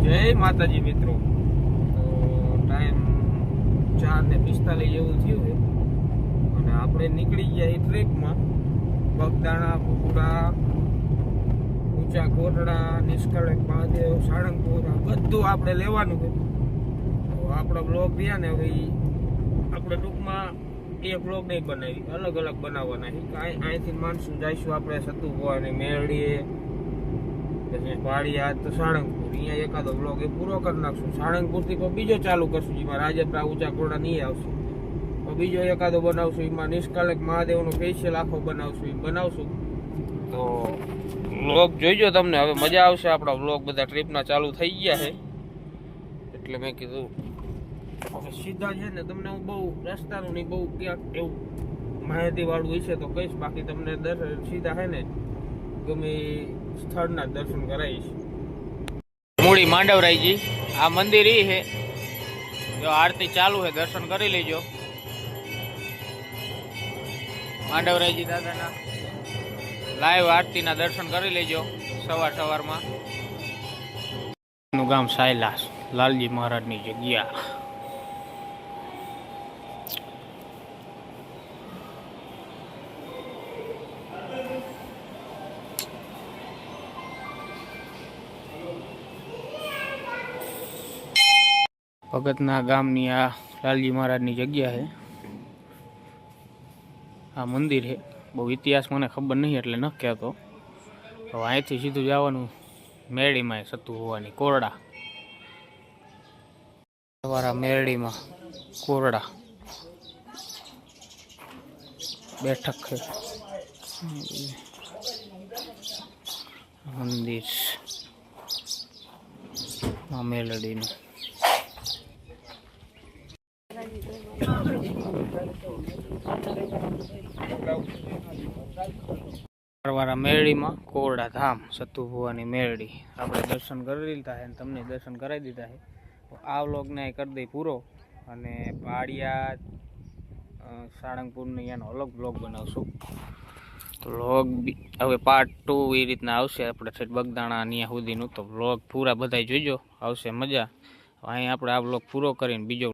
જય માતાજી મિત્રો। તો ટાઈમ 4:45 જેવું થયું છે અને આપણે નીકળી ગયા ટ્રેકમાં। બગદાણા, ભૂપડા, ઊંચા કોટડા, નિષ્કળક મહાદેવ, સાળંગપુર બધું આપણે લેવાનું છે। તો આપણા બ્લોગ રહ્યા ને હવે આપણે ટૂંકમાં એક બ્લોગ નહીં બનાવી, અલગ અલગ બનાવવાના છે। અહીંથી માનસું જઈશું આપણે સતુભવાની મેળીએ, પછી પાળિયાદ તો સાળંગપુર, અહીંયા એકાદો બ્લોગ એ પૂરો કરી નાખશું। સાળંગપુરથી કોઈ બીજો ચાલુ કરશું, જેમાં રાજપરા ઊંચા કોરડા નહીં આવશે, તો બીજો એકાદો બનાવશું, એમાં નિષ્કલક મહાદેવનો સ્પેશિયલ આખો બનાવશું, એ બનાવશું। તો બ્લોગ જોઈજો, તમને હવે મજા આવશે। આપણા બ્લોગ બધા ટ્રીપના ચાલુ થઈ ગયા છે, એટલે મેં કીધું સીધા છે ને તમને હું બહુ રસ્તાનું નહીં, બહુ ક્યાંક એવું માહિતી વાળું હશે તો કહીશ, બાકી તમને સીધા છે ને ગમે સ્થળના દર્શન કરાવીશ। મૂળી માંડવરાયજી આ મંદિર એ છે, જો આરતી ચાલુ છે, દર્શન કરી લેજો। માંડવરાયજી દાદાના લાઈવ આરતીના દર્શન કરી લેજો સવારમાં। નું ગામ સાયલાસ, લાલજી મહારાજની જગ્યા। ભગતના ગામની આ લાલજી મહારાજની જગ્યા છે, આ મંદિર છે। બહુ ઇતિહાસ મને ખબર નહીં એટલે ન કહેતો। હવે અહીંથી સીધું જવાનું મેરડીમાં, સતુ હોવાની કોરડા, તમારા મેરડીમાં કોરડા બેઠક છે, મંદિર મેલડીનું। વાળા મેરડીમાં કોરડા ધામ, સતુ ભુવાની મેરડી આપણે દર્શન કરી લીધા છે, તમને દર્શન કરાવી દીધા છે। આ વ્લોગને કરી દઈ પૂરો, અને પાળિયાદ, સાળંગપુરને એનો અલગ બ્લોગ બનાવશું। તો વ્લોગ હવે પાર્ટ 2 એ રીતના આવશે, આપણે ઠેઠ બગદાણા ત્યાં સુધીનું। તો વ્લોગ પૂરા બધા જોઈજો, આવશે મજા। અહીં આપણે આ વ્લોગ પૂરો કરીને બીજો